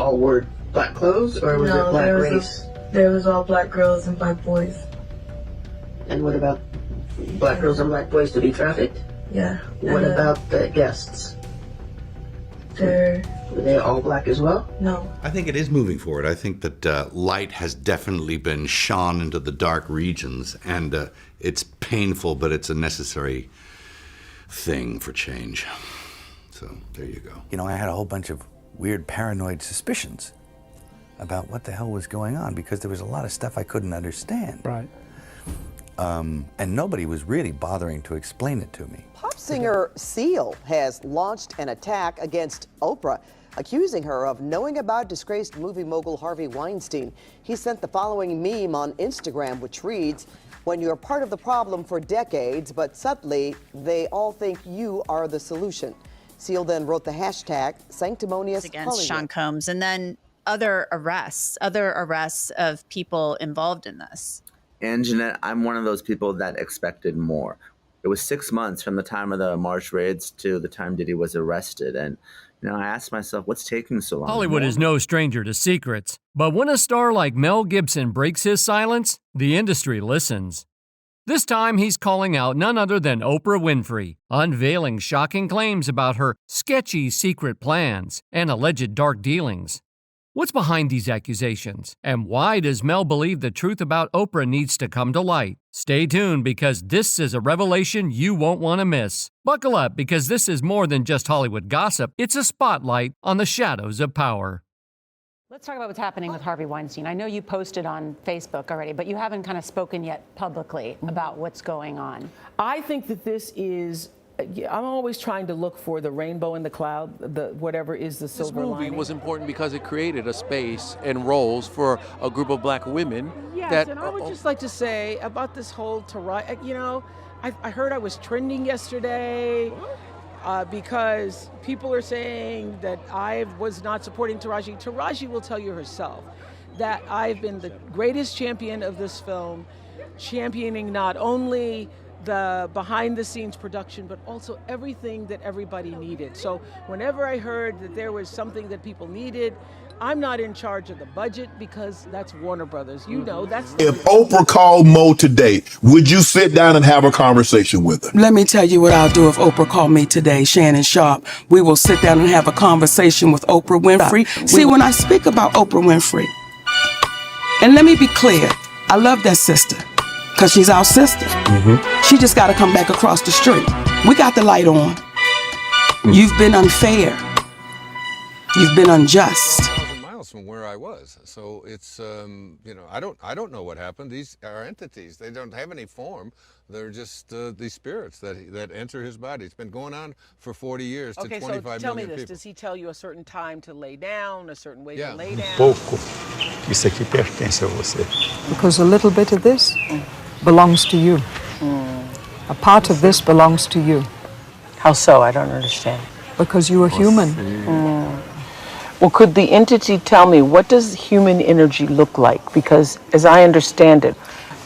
all wore black clothes, or was it black race? There was all black girls and black boys. And what about black girls and black boys to be trafficked? Yeah. What about the guests? Were they all black as well? No. I think it is moving forward. I think that light has definitely been shone into the dark regions, and it's painful, but it's a necessary thing for change. So there you go. You know, I had a whole bunch of weird paranoid suspicions about what the hell was going on, because there was a lot of stuff I couldn't understand. Right. And nobody was really bothering to explain it to me. Pop singer Seal has launched an attack against Oprah, accusing her of knowing about disgraced movie mogul Harvey Weinstein. He sent the following meme on Instagram, which reads, "When you're part of the problem for decades, but subtly, they all think you are the solution." Seal then wrote the hashtag sanctimonious against Sean Combs, and then other arrests of people involved in this. And Jeanette, I'm one of those people that expected more. It was 6 months from the time of the March raids to the time Diddy was arrested. And, you know, I asked myself, what's taking so long? Hollywood is no stranger to secrets, but when a star like Mel Gibson breaks his silence, the industry listens. This time, he's calling out none other than Oprah Winfrey, unveiling shocking claims about her sketchy secret plans and alleged dark dealings. What's behind these accusations? And why does Mel believe the truth about Oprah needs to come to light? Stay tuned, because this is a revelation you won't want to miss. Buckle up, because this is more than just Hollywood gossip. It's a spotlight on the shadows of power. Let's talk about what's happening with Harvey Weinstein. I know you posted on Facebook already, but you haven't kind of spoken yet publicly about what's going on. I think that this is, I'm always trying to look for the rainbow in the cloud, whatever is the silver lining. This movie was important because it created a space and roles for a group of black women. Yes, and I would just like to say about this whole Taraji, you know, I heard I was trending yesterday. Because people are saying that I was not supporting Taraji. Taraji will tell you herself that I've been the greatest champion of this film, championing not only the behind-the-scenes production, but also everything that everybody needed. So whenever I heard that there was something that people needed, I'm not in charge of the budget, because that's Warner Brothers. You know, that's... If Oprah called Mo today, would you sit down and have a conversation with her? Let me tell you what I'll do if Oprah called me today, Shannon Sharp. We will sit down and have a conversation with Oprah Winfrey. See, when I speak about Oprah Winfrey, and let me be clear, I love that sister, because she's our sister. She just got to come back across the street. We got the light on. You've been unfair. You've been unjust. From where I was, so it's you know, I don't know what happened. These are entities; they don't have any form. They're just these spirits that enter his body. It's been going on for 40 years to 25 million people. Okay, so tell me this: does he tell you a certain time to lay down, a certain way to lay down? Pouco. Isso aqui pertence a você. Because a little bit of this belongs to you. A part of this belongs to you. How so? I don't understand. Because you are human. Well, could the entity tell me, what does human energy look like? Because as I understand it,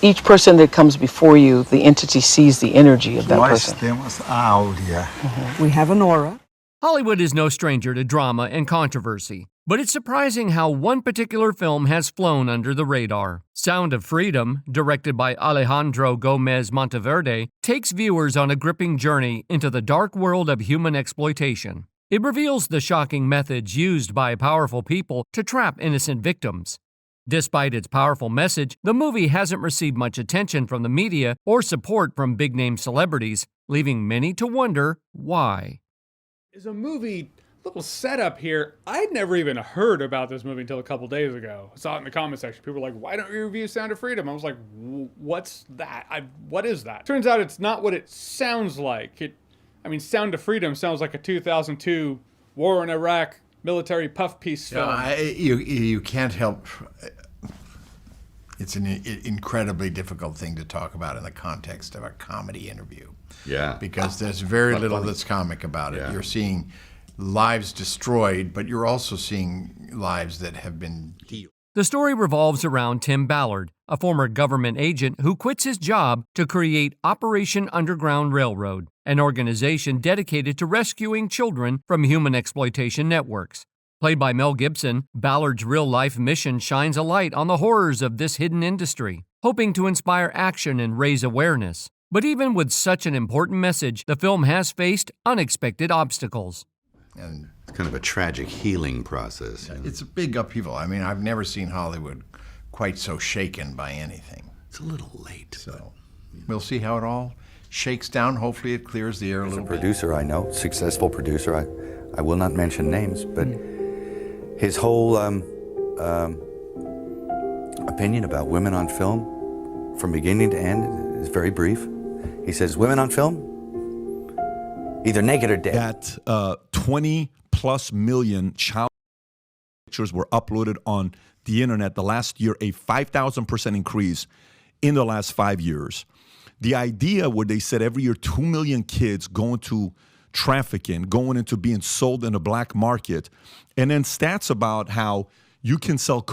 each person that comes before you, the entity sees the energy of that person. Temos a áurea. We have an aura. Hollywood is no stranger to drama and controversy, but it's surprising how one particular film has flown under the radar. Sound of Freedom, directed by Alejandro Gomez Monteverde, takes viewers on a gripping journey into the dark world of human exploitation. It reveals the shocking methods used by powerful people to trap innocent victims. Despite its powerful message, the movie hasn't received much attention from the media or support from big-name celebrities, leaving many to wonder why. Is a movie, little setup here. I'd never even heard about this movie until a couple days ago. I saw it in the comment section. People were like, why don't you review Sound of Freedom? I was like, what's that? What is that? Turns out it's not what it sounds like. Sound of Freedom sounds like a 2002 war in Iraq military puff piece film. You can't help. It's an incredibly difficult thing to talk about in the context of a comedy interview. Yeah. Because there's very little that's comic about it. Yeah. You're seeing lives destroyed, but you're also seeing lives that have been healed. The story revolves around Tim Ballard, a former government agent who quits his job to create Operation Underground Railroad, an organization dedicated to rescuing children from human exploitation networks. Played by Mel Gibson, Ballard's real-life mission shines a light on the horrors of this hidden industry, hoping to inspire action and raise awareness. But even with such an important message, the film has faced unexpected obstacles. And it's kind of a tragic healing process. You know? It's a big upheaval. I mean, I've never seen Hollywood quite so shaken by anything. It's a little late. So we'll see how it all shakes down. Hopefully it clears the air a little bit. Producer I know, successful producer, I will not mention names, but his whole opinion about women on film, from beginning to end, is very brief. He says, women on film, either naked or dead. That 20+ million child pictures were uploaded on the internet the last year, a 5,000% increase in the last 5 years. The idea where they said every year 2 million kids go into trafficking, going into being sold in the black market, and then stats about how you can sell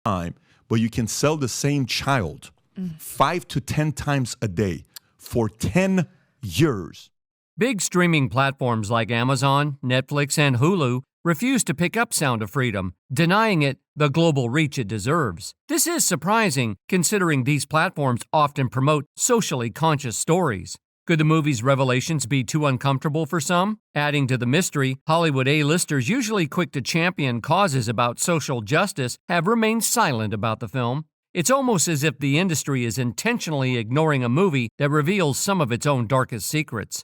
time, but you can sell the same child 5 to 10 times a day for 10 years. Big streaming platforms like Amazon, Netflix, and Hulu refuse to pick up Sound of Freedom, denying it the global reach it deserves. This is surprising, considering these platforms often promote socially conscious stories. Could the movie's revelations be too uncomfortable for some? Adding to the mystery, Hollywood A-listers usually quick to champion causes about social justice have remained silent about the film. It's almost as if the industry is intentionally ignoring a movie that reveals some of its own darkest secrets.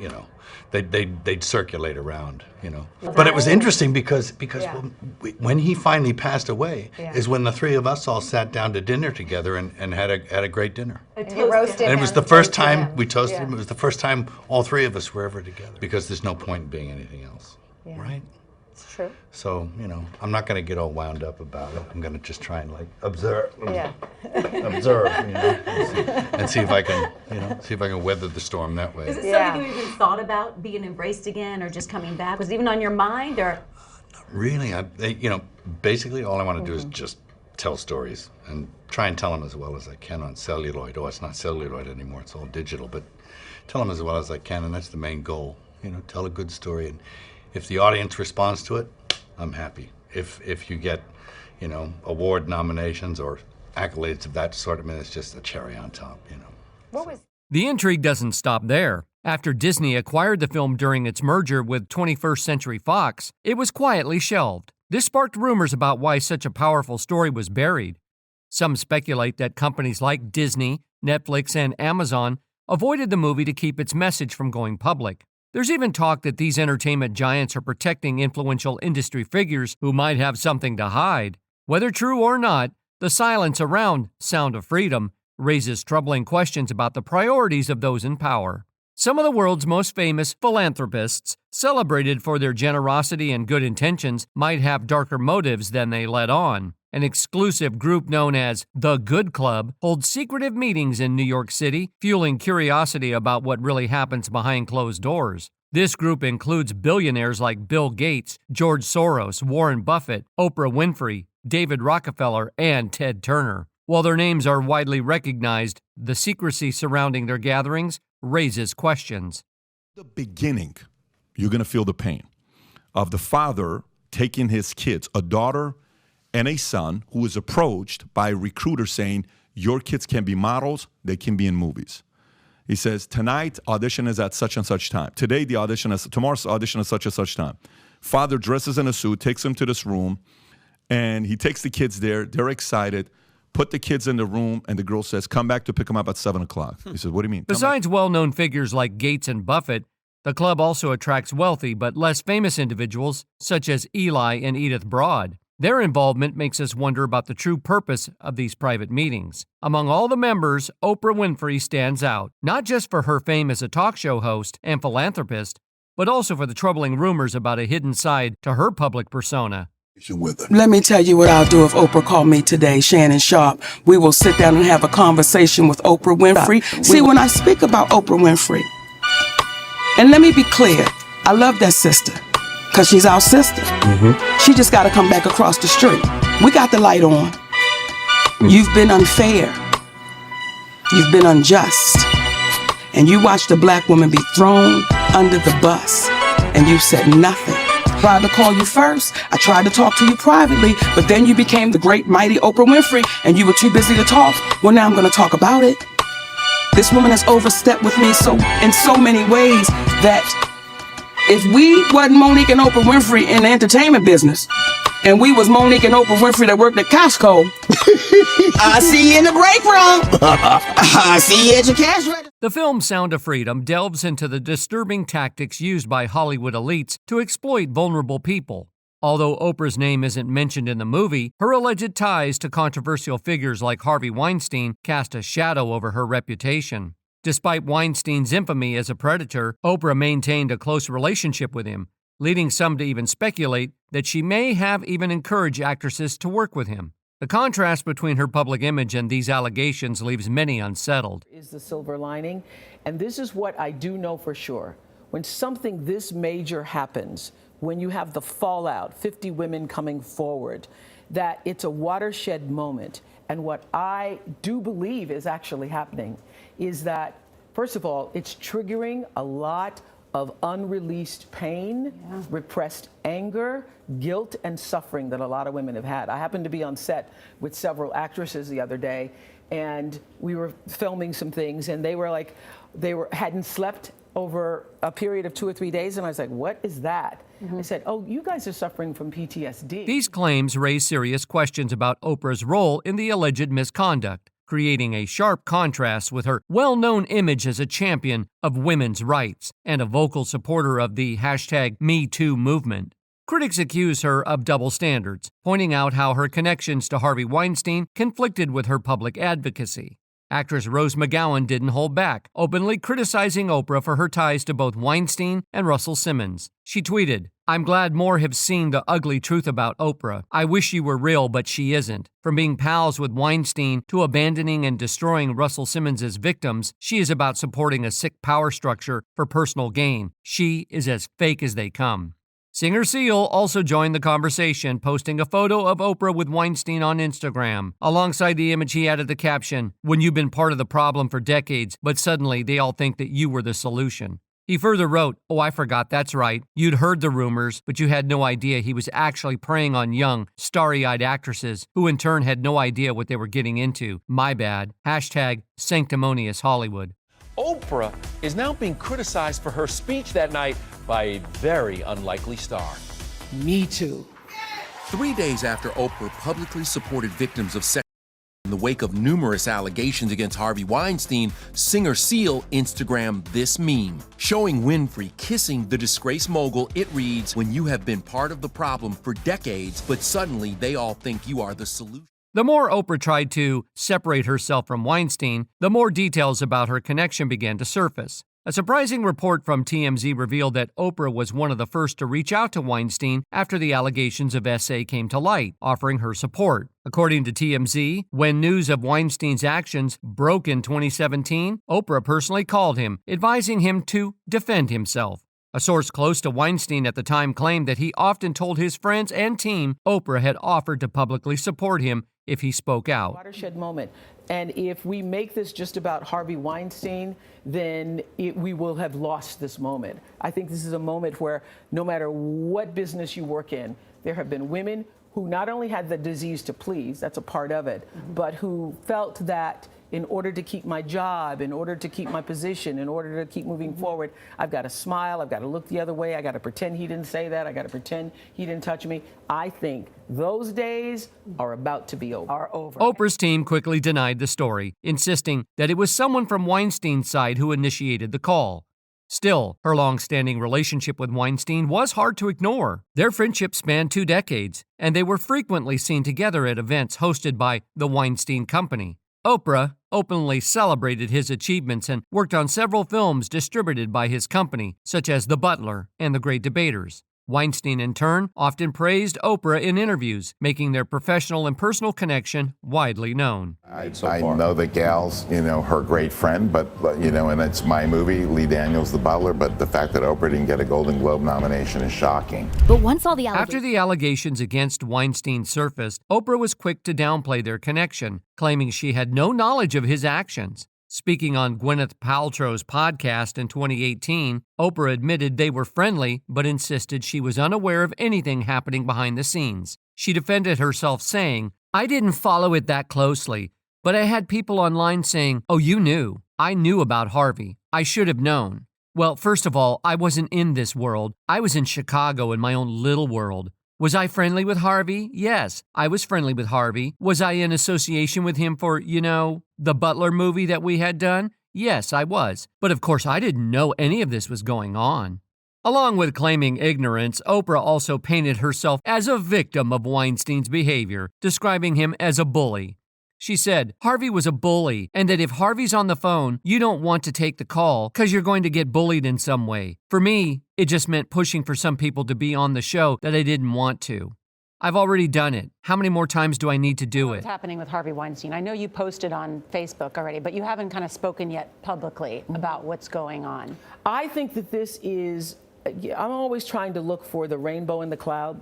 You know, they'd circulate around, you know. But it was interesting because when he finally passed away is when the three of us all sat down to dinner together and had a great dinner. And it was the first time we toasted him. It was the first time all three of us were ever together, because there's no point in being anything else, right? It's true. So, you know, I'm not going to get all wound up about it. I'm going to just try and observe, you know, and see if I can, weather the storm that way. Is it something you even thought about, being embraced again, or just coming back? Was it even on your mind, or? Not really. Basically all I want to do is just tell stories and try and tell them as well as I can on celluloid. Oh, it's not celluloid anymore. It's all digital, but tell them as well as I can, and that's the main goal. You know, tell a good story, and if the audience responds to it, I'm happy. If you get, you know, award nominations or accolades of that sort, I mean, it's just a cherry on top, you know. The intrigue doesn't stop there. After Disney acquired the film during its merger with 21st Century Fox, it was quietly shelved. This sparked rumors about why such a powerful story was buried. Some speculate that companies like Disney, Netflix, and Amazon avoided the movie to keep its message from going public. There's even talk that these entertainment giants are protecting influential industry figures who might have something to hide. Whether true or not, the silence around Sound of Freedom raises troubling questions about the priorities of those in power. Some of the world's most famous philanthropists, celebrated for their generosity and good intentions, might have darker motives than they let on. An exclusive group known as The Good Club holds secretive meetings in New York City, fueling curiosity about what really happens behind closed doors. This group includes billionaires like Bill Gates, George Soros, Warren Buffett, Oprah Winfrey, David Rockefeller, and Ted Turner. While their names are widely recognized, the secrecy surrounding their gatherings raises questions. The beginning, you're going to feel the pain of the father taking his kids, a daughter and a son, who is approached by a recruiter saying, your kids can be models, they can be in movies. He says, tonight, audition is at such and such time. Today, tomorrow's audition is such and such time. Father dresses in a suit, takes them to this room, and he takes the kids there. They're excited. Put the kids in the room, and the girl says, come back to pick them up at 7 o'clock. He says, what do you mean? Besides well-known figures like Gates and Buffett, the club also attracts wealthy but less famous individuals, such as Eli and Edith Broad. Their involvement makes us wonder about the true purpose of these private meetings. Among all the members, Oprah Winfrey stands out, not just for her fame as a talk show host and philanthropist, but also for the troubling rumors about a hidden side to her public persona. Let me tell you what I'll do if Oprah called me today, Shannon Sharp. We will sit down and have a conversation with Oprah Winfrey. See, when I speak about Oprah Winfrey, and let me be clear, I love that sister, because she's our sister. She just got to come back across the street. We got the light on. You've been unfair. You've been unjust. And you watched a black woman be thrown under the bus, and you said nothing. tried to call you first. I tried to talk to you privately, but then you became the great, mighty Oprah Winfrey, and you were too busy to talk. Well, now I'm gonna talk about it. This woman has overstepped with me in so many ways that if we wasn't Monique and Oprah Winfrey in the entertainment business, and we was Monique and Oprah Winfrey that worked at Costco, I see you in the break room. I see you at your cash register. The film Sound of Freedom delves into the disturbing tactics used by Hollywood elites to exploit vulnerable people. Although Oprah's name isn't mentioned in the movie, her alleged ties to controversial figures like Harvey Weinstein cast a shadow over her reputation. Despite Weinstein's infamy as a predator, Oprah maintained a close relationship with him, leading some to even speculate that she may have even encouraged actresses to work with him. The contrast between her public image and these allegations leaves many unsettled. Is the silver lining, and this is what I do know for sure. When something this major happens, when you have the fallout, 50 women coming forward, that it's a watershed moment. And what I do believe is actually happening is that, first of all, it's triggering a lot of unreleased pain, repressed anger, guilt, and suffering that a lot of women have had. I happened to be on set with several actresses the other day, and we were filming some things, and they were like, hadn't slept over a period of 2 or 3 days, and I was like, what is that? I said, oh, you guys are suffering from PTSD. These claims raise serious questions about Oprah's role in the alleged misconduct, creating a sharp contrast with her well-known image as a champion of women's rights and a vocal supporter of the #MeToo movement. Critics accuse her of double standards, pointing out how her connections to Harvey Weinstein conflicted with her public advocacy. Actress Rose McGowan didn't hold back, openly criticizing Oprah for her ties to both Weinstein and Russell Simmons. She tweeted, "I'm glad more have seen the ugly truth about Oprah. I wish she were real, but she isn't. From being pals with Weinstein to abandoning and destroying Russell Simmons' victims, she is about supporting a sick power structure for personal gain. She is as fake as they come." Singer Seal also joined the conversation, posting a photo of Oprah with Weinstein on Instagram. Alongside the image, he added the caption, "When you've been part of the problem for decades, but suddenly they all think that you were the solution." He further wrote, "Oh, I forgot, that's right. You'd heard the rumors, but you had no idea he was actually preying on young, starry-eyed actresses who in turn had no idea what they were getting into. My bad. #sanctimonious Hollywood." Oprah is now being criticized for her speech that night by a very unlikely star. Me too. 3 days after Oprah publicly supported victims of sex in the wake of numerous allegations against Harvey Weinstein, singer Seal Instagrammed this meme, showing Winfrey kissing the disgraced mogul. It reads, "When you have been part of the problem for decades, but suddenly they all think you are the solution." The more Oprah tried to separate herself from Weinstein, the more details about her connection began to surface. A surprising report from TMZ revealed that Oprah was one of the first to reach out to Weinstein after the allegations of SA came to light, offering her support. According to TMZ, when news of Weinstein's actions broke in 2017, Oprah personally called him, advising him to defend himself. A source close to Weinstein at the time claimed that he often told his friends and team Oprah had offered to publicly support him if he spoke out. Watershed moment. And if we make this just about Harvey Weinstein, then we will have lost this moment. I think this is a moment where no matter what business you work in, there have been women who not only had the disease to please, that's a part of it, but who felt that in order to keep my job, in order to keep my position, in order to keep moving forward, I've got to smile, I've got to look the other way, I got to pretend he didn't say that, I got to pretend he didn't touch me. I think those days are about to be over. Oprah's team quickly denied the story, insisting that it was someone from Weinstein's side who initiated the call. Still, her long-standing relationship with Weinstein was hard to ignore. Their friendship spanned 2 decades, and they were frequently seen together at events hosted by the Weinstein Company. Oprah openly celebrated his achievements and worked on several films distributed by his company, such as The Butler and The Great Debaters. Weinstein, in turn, often praised Oprah in interviews, making their professional and personal connection widely known. I know the gal's, her great friend, but and it's my movie, Lee Daniels, The Butler, but the fact that Oprah didn't get a Golden Globe nomination is shocking. But once all the After the allegations against Weinstein surfaced, Oprah was quick to downplay their connection, claiming she had no knowledge of his actions. Speaking on Gwyneth Paltrow's podcast in 2018, Oprah admitted they were friendly, but insisted she was unaware of anything happening behind the scenes. She defended herself, saying, "I didn't follow it that closely, but I had people online saying, 'Oh, you knew. I knew about Harvey. I should have known.' Well, first of all, I wasn't in this world. I was in Chicago in my own little world. Was I friendly with Harvey? Yes, I was friendly with Harvey. Was I in association with him for, the Butler movie that we had done? Yes, I was. But of course, I didn't know any of this was going on." Along with claiming ignorance, Oprah also painted herself as a victim of Weinstein's behavior, describing him as a bully. She said, "Harvey was a bully, and that if Harvey's on the phone, you don't want to take the call because you're going to get bullied in some way. For me, it just meant pushing for some people to be on the show that I didn't want to. I've already done it. How many more times do I need to do it?" What's happening with Harvey Weinstein? I know you posted on Facebook already, but you haven't kind of spoken yet publicly about what's going on. I think that this is, I'm always trying to look for the rainbow in the cloud,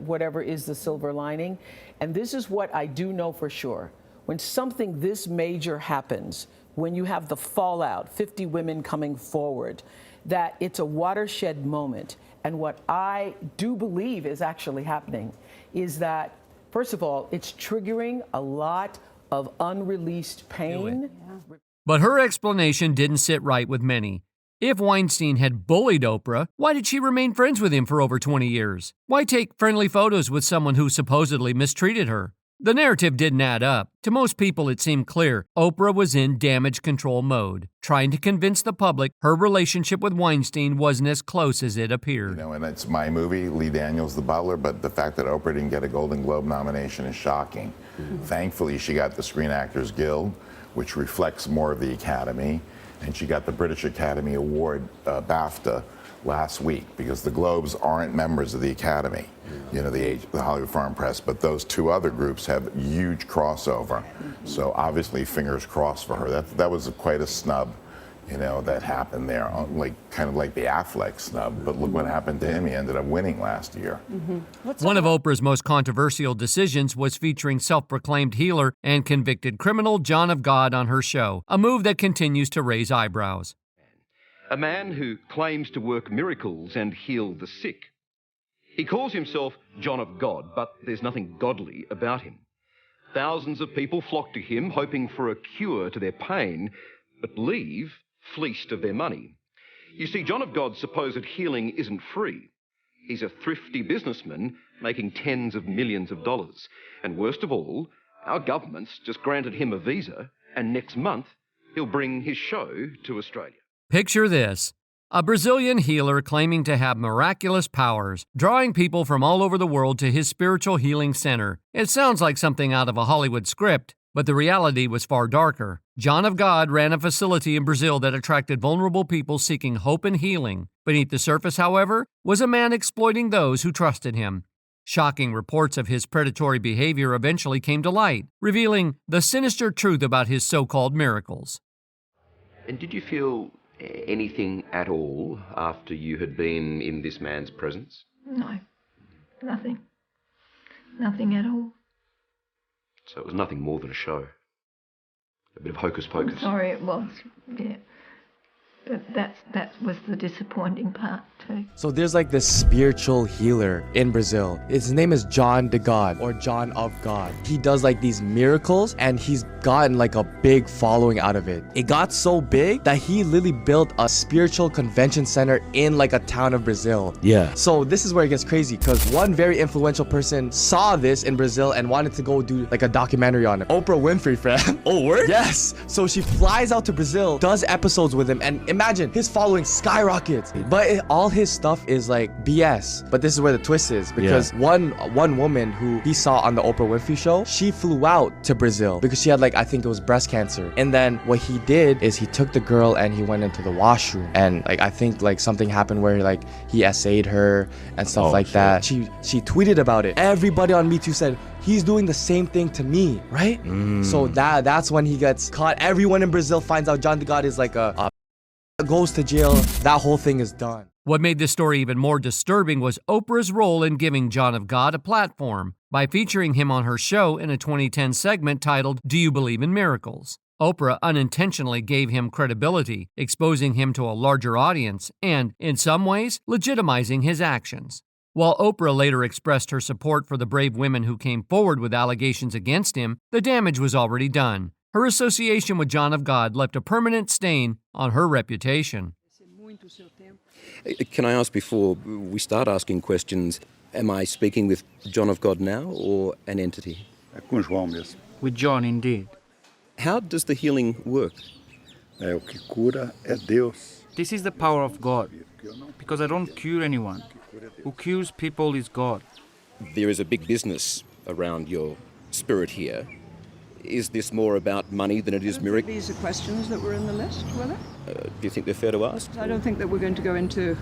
whatever is the silver lining. And this is what I do know for sure. When something this major happens, when you have the fallout, 50 women coming forward, that it's a watershed moment. And what I do believe is actually happening is that, first of all, it's triggering a lot of unreleased pain. But her explanation didn't sit right with many. If Weinstein had bullied Oprah, why did she remain friends with him for over 20 years? Why take friendly photos with someone who supposedly mistreated her? The narrative didn't add up. To most people, it seemed clear Oprah was in damage control mode, trying to convince the public her relationship with Weinstein wasn't as close as it appeared. And it's my movie, Lee Daniels, The Butler, but the fact that Oprah didn't get a Golden Globe nomination is shocking. Thankfully, she got the Screen Actors Guild, which reflects more of the Academy, and she got the British Academy Award, BAFTA, last week, because the Globes aren't members of the Academy, the Hollywood Foreign Press, but those two other groups have huge crossover. So obviously, fingers crossed for her. That was quite a snub, that happened there, kind of like the Affleck snub. But look what happened to him. He ended up winning last year. One of Oprah's most controversial decisions was featuring self-proclaimed healer and convicted criminal John of God on her show, a move that continues to raise eyebrows. A man who claims to work miracles and heal the sick. He calls himself John of God, but there's nothing godly about him. Thousands of people flock to him, hoping for a cure to their pain, but leave fleeced of their money. You see, John of God's supposed healing isn't free. He's a thrifty businessman making tens of millions of dollars. And worst of all, our government's just granted him a visa, and next month he'll bring his show to Australia. Picture this. A Brazilian healer claiming to have miraculous powers, drawing people from all over the world to his spiritual healing center. It sounds like something out of a Hollywood script, but the reality was far darker. John of God ran a facility in Brazil that attracted vulnerable people seeking hope and healing. Beneath the surface, however, was a man exploiting those who trusted him. Shocking reports of his predatory behavior eventually came to light, revealing the sinister truth about his so-called miracles. And did you feel anything at all after you had been in this man's presence? No, nothing. Nothing at all. So it was nothing more than a show. A bit of hocus pocus. I'm sorry, it was, yeah. But that was the disappointing part too. So there's like this spiritual healer in Brazil. His name is John de God, or John of God. He does like these miracles, and he's gotten like a big following out of it. It got so big that he literally built a spiritual convention center in like a town of Brazil. Yeah. So this is where it gets crazy, because one very influential person saw this in Brazil and wanted to go do like a documentary on it. Oprah Winfrey, fam. Oh, word? Yes. So she flies out to Brazil, does episodes with him, and imagine his following skyrockets. But all his stuff is like BS. But this is where the twist is, because one woman who he saw on the Oprah Winfrey show, she flew out to Brazil because she had like, I think it was breast cancer. And then what he did is he took the girl and he went into the washroom, and like I think like something happened where like he essayed her and stuff like that. She tweeted about it. Everybody on Me Too said, he's doing the same thing to me, right? So that's when he gets caught. Everyone in Brazil finds out John de God is like a goes to jail. That whole thing is done. What made this story even more disturbing was Oprah's role in giving John of God a platform by featuring him on her show in a 2010 segment titled, Do You Believe in Miracles? Oprah unintentionally gave him credibility, exposing him to a larger audience and, in some ways, legitimizing his actions. While Oprah later expressed her support for the brave women who came forward with allegations against him, the damage was already done. Her association with John of God left a permanent stain on her reputation. Can I ask, before we start asking questions, am I speaking with John of God now or an entity? With John, indeed. How does the healing work? This is the power of God, because I don't cure anyone. Who cures people is God. There is a big business around your spirit here. Is this more about money than it is miracle? These are questions that were in the list, were they? Do you think they're fair to ask? I don't think that we're going to go into...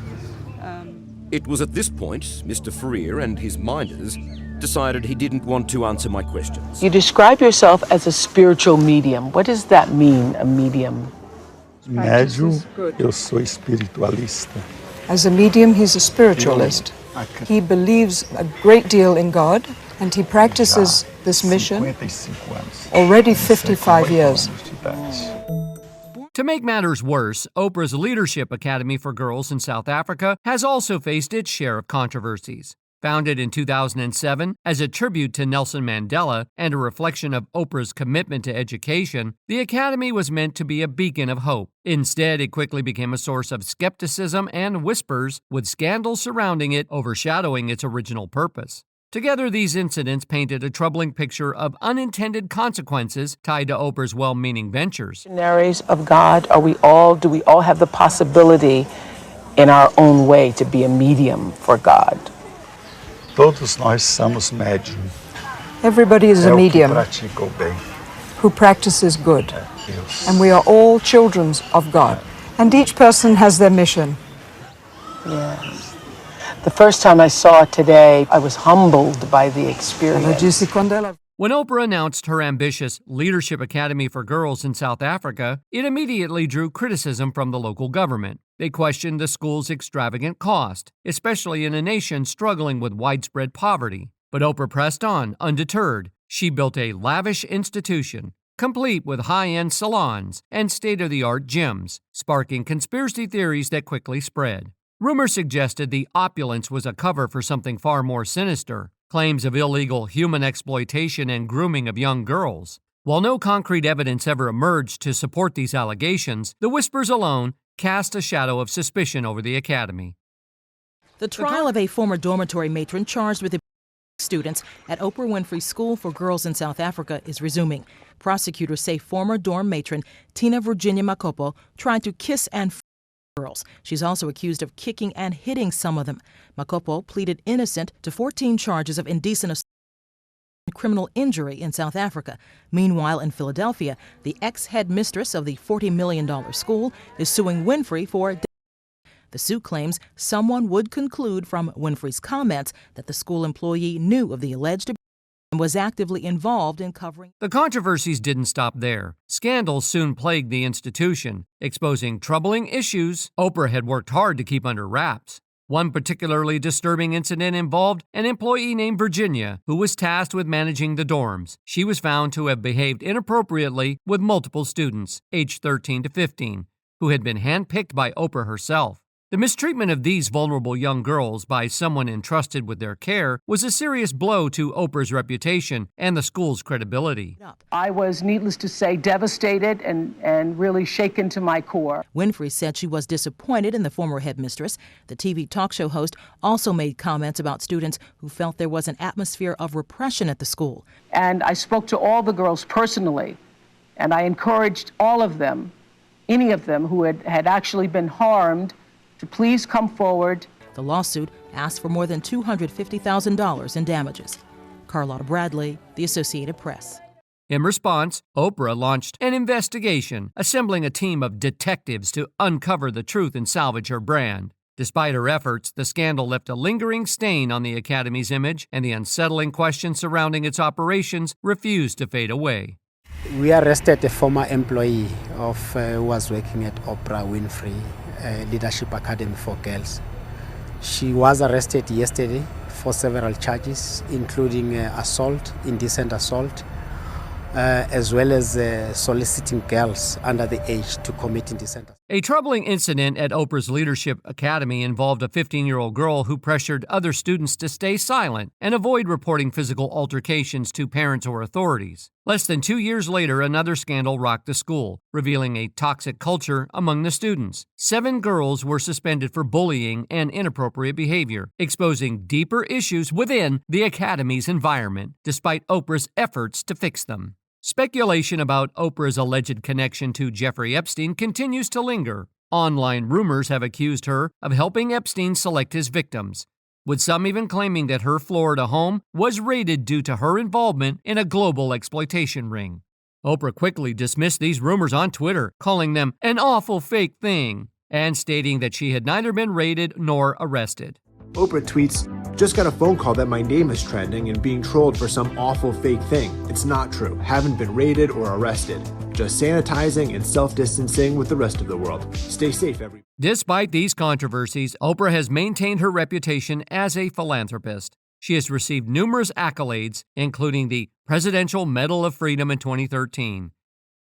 It was at this point Mr. Freer and his minders decided he didn't want to answer my questions. You describe yourself as a spiritual medium. What does that mean, a medium? Médium, eu sou espiritualista. As a medium, he's a spiritualist. He believes a great deal in God, and he practices this mission already 55 years. To make matters worse, Oprah's Leadership Academy for Girls in South Africa has also faced its share of controversies. Founded in 2007 as a tribute to Nelson Mandela and a reflection of Oprah's commitment to education, the Academy was meant to be a beacon of hope. Instead, it quickly became a source of skepticism and whispers, with scandals surrounding it overshadowing its original purpose. Together, these incidents painted a troubling picture of unintended consequences tied to Oprah's well-meaning ventures. Missionaries of God, do we all have the possibility in our own way to be a medium for God? Todos nós somos médium. Everybody is a medium Pratica o bem. who practices good. And we are all children of God. And each person has their mission. Yes. The first time I saw it today, I was humbled by the experience. When Oprah announced her ambitious Leadership Academy for Girls in South Africa, it immediately drew criticism from the local government. They questioned the school's extravagant cost, especially in a nation struggling with widespread poverty. But Oprah pressed on, undeterred. She built a lavish institution, complete with high-end salons and state-of-the-art gyms, sparking conspiracy theories that quickly spread. Rumors suggested the opulence was a cover for something far more sinister, claims of illegal human exploitation and grooming of young girls. While no concrete evidence ever emerged to support these allegations, the whispers alone cast a shadow of suspicion over the academy. The trial of a former dormitory matron charged with students at Oprah Winfrey School for Girls in South Africa is resuming. Prosecutors say former dorm matron Tina Virginia Makopo tried to kiss and girls. She's also accused of kicking and hitting some of them. Makopo pleaded innocent to 14 charges of indecent assault and criminal injury in South Africa. Meanwhile, in Philadelphia, the ex-headmistress of the $40 million school is suing Winfrey for the suit claims someone would conclude from Winfrey's comments that the school employee knew of the alleged abuse and was actively involved in covering. The controversies didn't stop there. Scandals soon plagued the institution, exposing troubling issues Oprah had worked hard to keep under wraps. One particularly disturbing incident involved an employee named Virginia, who was tasked with managing the dorms. She was found to have behaved inappropriately with multiple students, aged 13 to 15, who had been handpicked by Oprah herself. The mistreatment of these vulnerable young girls by someone entrusted with their care was a serious blow to Oprah's reputation and the school's credibility. I was, needless to say, devastated and really shaken to my core. Winfrey said she was disappointed in the former headmistress. The TV talk show host also made comments about students who felt there was an atmosphere of repression at the school. And I spoke to all the girls personally, and I encouraged all of them, any of them who had actually been harmed, to please come forward. The lawsuit asked for more than $250,000 in damages. Carlotta Bradley, The Associated Press. In response, Oprah launched an investigation, assembling a team of detectives to uncover the truth and salvage her brand. Despite her efforts, the scandal left a lingering stain on the Academy's image, and the unsettling questions surrounding its operations refused to fade away. We arrested a former employee who was working at Oprah Winfrey Leadership Academy for Girls. She was arrested yesterday for several charges, including assault, indecent assault, as well as soliciting girls under the age to commit indecent. A troubling incident at Oprah's Leadership Academy involved a 15-year-old girl who pressured other students to stay silent and avoid reporting physical altercations to parents or authorities. Less than 2 years later, another scandal rocked the school, revealing a toxic culture among the students. 7 girls were suspended for bullying and inappropriate behavior, exposing deeper issues within the academy's environment, despite Oprah's efforts to fix them. Speculation about Oprah's alleged connection to Jeffrey Epstein continues to linger. Online rumors have accused her of helping Epstein select his victims, with some even claiming that her Florida home was raided due to her involvement in a global exploitation ring. Oprah quickly dismissed these rumors on Twitter, calling them an awful fake thing, and stating that she had neither been raided nor arrested. Oprah tweets, "Just got a phone call that my name is trending and being trolled for some awful fake thing. It's not true. Haven't been raided or arrested. Just sanitizing and self-distancing with the rest of the world. Stay safe, everyone." Despite these controversies, Oprah has maintained her reputation as a philanthropist. She has received numerous accolades, including the Presidential Medal of Freedom in 2013.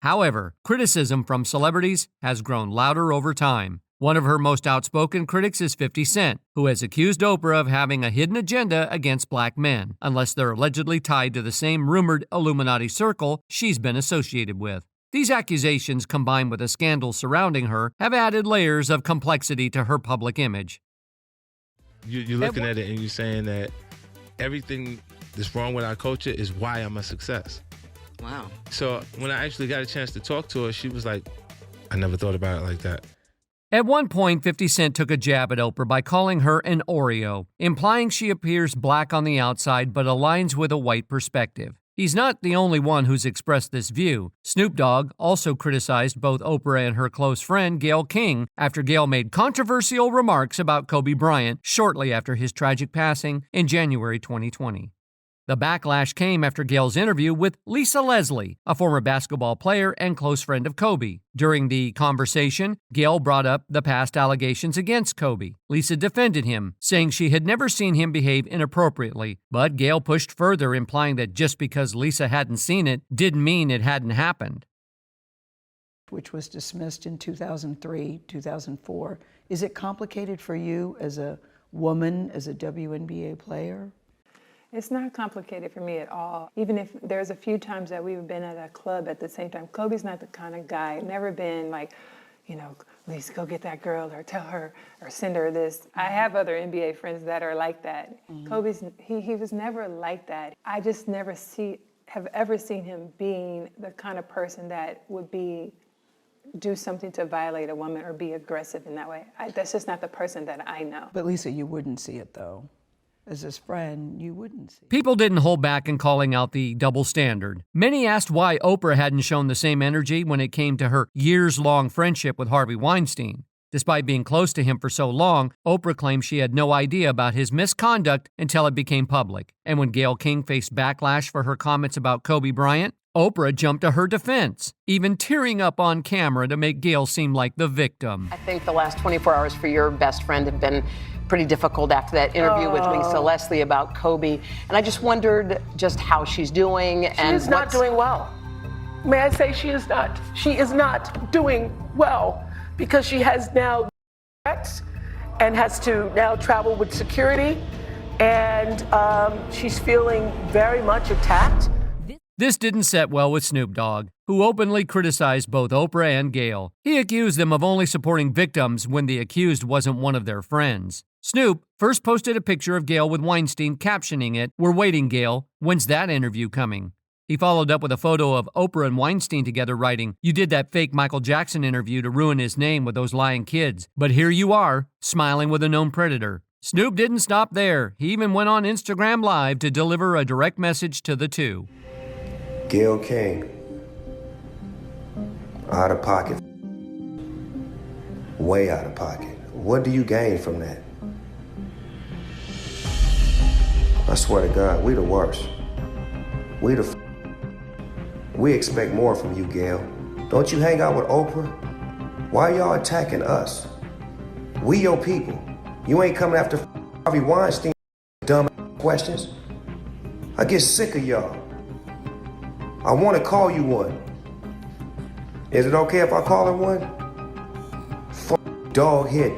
However, criticism from celebrities has grown louder over time. One of her most outspoken critics is 50 Cent, who has accused Oprah of having a hidden agenda against black men, unless they're allegedly tied to the same rumored Illuminati circle she's been associated with. These accusations, combined with a scandal surrounding her, have added layers of complexity to her public image. You're looking at it and you're saying that everything that's wrong with our culture is why I'm a success. Wow. So when I actually got a chance to talk to her, she was like, I never thought about it like that. At one point, 50 Cent took a jab at Oprah by calling her an Oreo, implying she appears black on the outside but aligns with a white perspective. He's not the only one who's expressed this view. Snoop Dogg also criticized both Oprah and her close friend Gayle King after Gayle made controversial remarks about Kobe Bryant shortly after his tragic passing in January 2020. The backlash came after Gayle's interview with Lisa Leslie, a former basketball player and close friend of Kobe. During the conversation, Gayle brought up the past allegations against Kobe. Lisa defended him, saying she had never seen him behave inappropriately, but Gayle pushed further, implying that just because Lisa hadn't seen it didn't mean it hadn't happened. Which was dismissed in 2003, 2004. Is it complicated for you as a woman, as a WNBA player? It's not complicated for me at all. Even if there's a few times that we've been at a club at the same time, Kobe's not the kind of guy, never been like, you know, Lisa, go get that girl or tell her or send her this. I have other NBA friends that are like that. Kobe's, he was never like that. I just never have ever seen him being the kind of person that would do something to violate a woman or be aggressive in that way. That's just not the person that I know. But Lisa, you wouldn't see it though. As his friend, you wouldn't see. People didn't hold back in calling out the double standard. Many asked why Oprah hadn't shown the same energy when it came to her years-long friendship with Harvey Weinstein. Despite being close to him for so long, Oprah claimed she had no idea about his misconduct until it became public. And when Gayle King faced backlash for her comments about Kobe Bryant, Oprah jumped to her defense, even tearing up on camera to make Gayle seem like the victim. I think the last 24 hours for your best friend have been pretty difficult after that interview with Lisa Leslie about Kobe. And I just wondered just how she's doing. She is not doing well. May I say she is not? She is not doing well because she has now threats and has to now travel with security. And she's feeling very much attacked. This didn't set well with Snoop Dogg, who openly criticized both Oprah and Gayle. He accused them of only supporting victims when the accused wasn't one of their friends. Snoop first posted a picture of Gayle with Weinstein, captioning it, "We're waiting, Gayle. When's that interview coming?" He followed up with a photo of Oprah and Weinstein together, writing, "You did that fake Michael Jackson interview to ruin his name with those lying kids. But here you are, smiling with a known predator." Snoop didn't stop there. He even went on Instagram Live to deliver a direct message to the two. Gayle King, out of pocket, way out of pocket. What do you gain from that? I swear to God, we the worst. We expect more from you, Gayle. Don't you hang out with Oprah? Why y'all attacking us? We your people. You ain't coming after Harvey Weinstein dumb questions. I get sick of y'all. I want to call you one. Is it okay if I call her one? Dog head.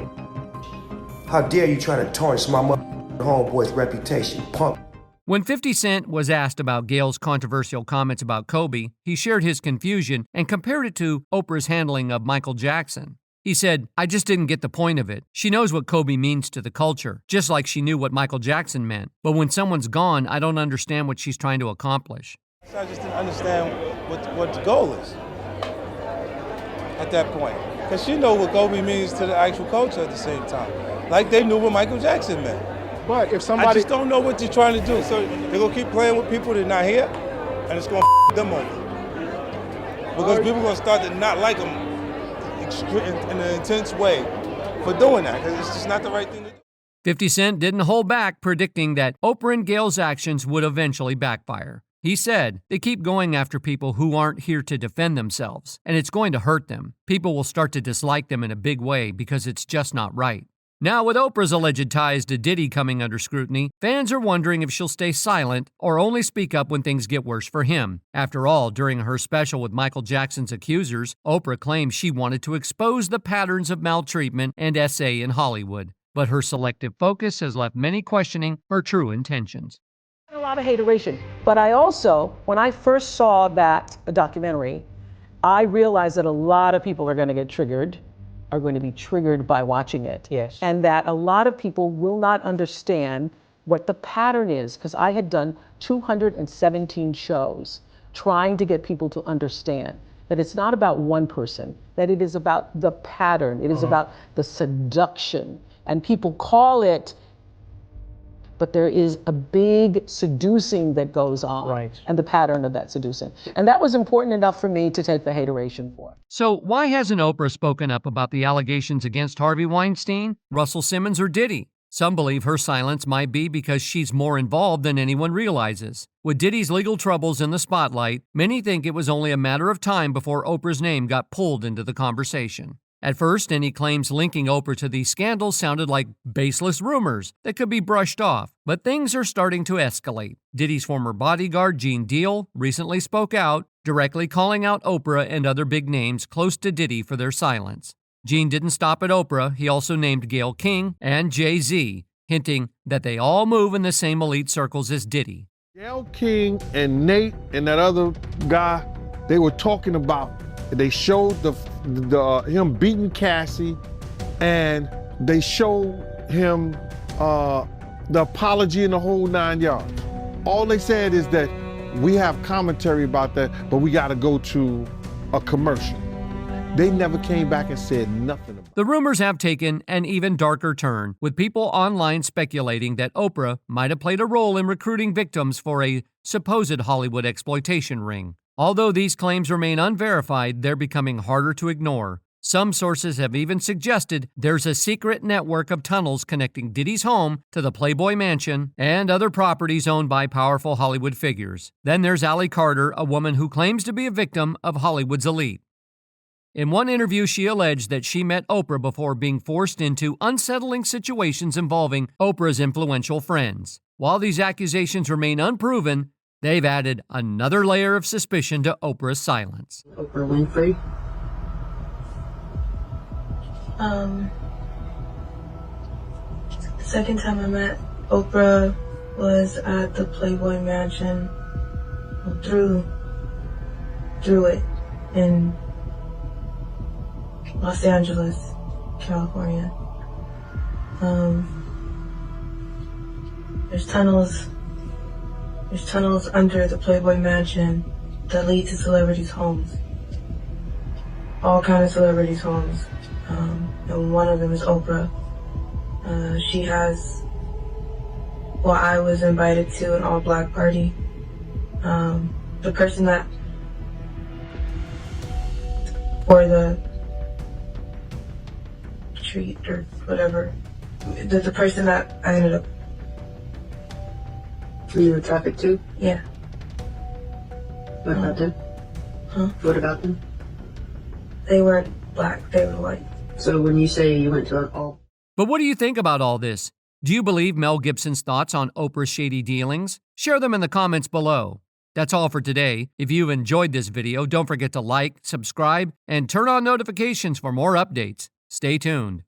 How dare you try to tarnish my homeboy's reputation, punk. When 50 Cent was asked about Gail's controversial comments about Kobe, he shared his confusion and compared it to Oprah's handling of Michael Jackson. He said, "I just didn't get the point of it. She knows what Kobe means to the culture, just like she knew what Michael Jackson meant. But when someone's gone, I don't understand what she's trying to accomplish." I just didn't understand what the goal is at that point. Because she knows what Kobe means to the actual culture at the same time. Like they knew what Michael Jackson meant. But if somebody... I just don't know what they're trying to do. So they're going to keep playing with people that are not here, and it's going to them over. Because people are going to start to not like them in an intense way for doing that, because it's just not the right thing to do. 50 Cent didn't hold back predicting that Oprah and Gail's actions would eventually backfire. He said, "They keep going after people who aren't here to defend themselves, and it's going to hurt them. People will start to dislike them in a big way because it's just not right." Now, with Oprah's alleged ties to Diddy coming under scrutiny, fans are wondering if she'll stay silent or only speak up when things get worse for him. After all, during her special with Michael Jackson's accusers, Oprah claimed she wanted to expose the patterns of maltreatment and SA in Hollywood. But her selective focus has left many questioning her true intentions. A lot of hateration. But I also, when I first saw that documentary, I realized that a lot of people are going to get triggered, are going to be triggered by watching it. Yes. And that a lot of people will not understand what the pattern is, because I had done 217 shows trying to get people to understand that it's not about one person, that it is about the pattern, it is about the seduction. And people call it, but there is a big seducing that goes on, right, and the pattern of that seducing. And that was important enough for me to take the hateration for. So why hasn't Oprah spoken up about the allegations against Harvey Weinstein, Russell Simmons, or Diddy? Some believe her silence might be because she's more involved than anyone realizes. With Diddy's legal troubles in the spotlight, many think it was only a matter of time before Oprah's name got pulled into the conversation. At first, any claims linking Oprah to these scandals sounded like baseless rumors that could be brushed off, but things are starting to escalate. Diddy's former bodyguard, Gene Deal, recently spoke out, directly calling out Oprah and other big names close to Diddy for their silence. Gene didn't stop at Oprah. He also named Gayle King and Jay-Z, hinting that they all move in the same elite circles as Diddy. Gayle King and Nate and that other guy, they were talking about, they showed him beating Cassie, and they showed him the apology in the whole 9 yards. All they said is that we have commentary about that, but we got to go to a commercial. They never came back and said nothing about it. The rumors have taken an even darker turn, with people online speculating that Oprah might have played a role in recruiting victims for a supposed Hollywood exploitation ring. Although these claims remain unverified, they're becoming harder to ignore. Some sources have even suggested there's a secret network of tunnels connecting Diddy's home to the Playboy Mansion and other properties owned by powerful Hollywood figures. Then there's Ally Carter, a woman who claims to be a victim of Hollywood's elite. In one interview, she alleged that she met Oprah before being forced into unsettling situations involving Oprah's influential friends. While these accusations remain unproven, they've added another layer of suspicion to Oprah's silence. Oprah Winfrey? The second time I met Oprah was at the Playboy Mansion through it in Los Angeles, California. There's tunnels under the Playboy Mansion that lead to celebrities' homes. All kind of celebrities' homes. And one of them is Oprah. She has, I was invited to an all-black party. The person that, for the treat or whatever, the person that I ended up. You were trafficked to? Yeah. What about them? Huh? What about them? They weren't black, they were white. So when you say you went to an all... But what do you think about all this? Do you believe Mel Gibson's thoughts on Oprah's shady dealings? Share them in the comments below. That's all for today. If you've enjoyed this video, don't forget to like, subscribe, and turn on notifications for more updates. Stay tuned.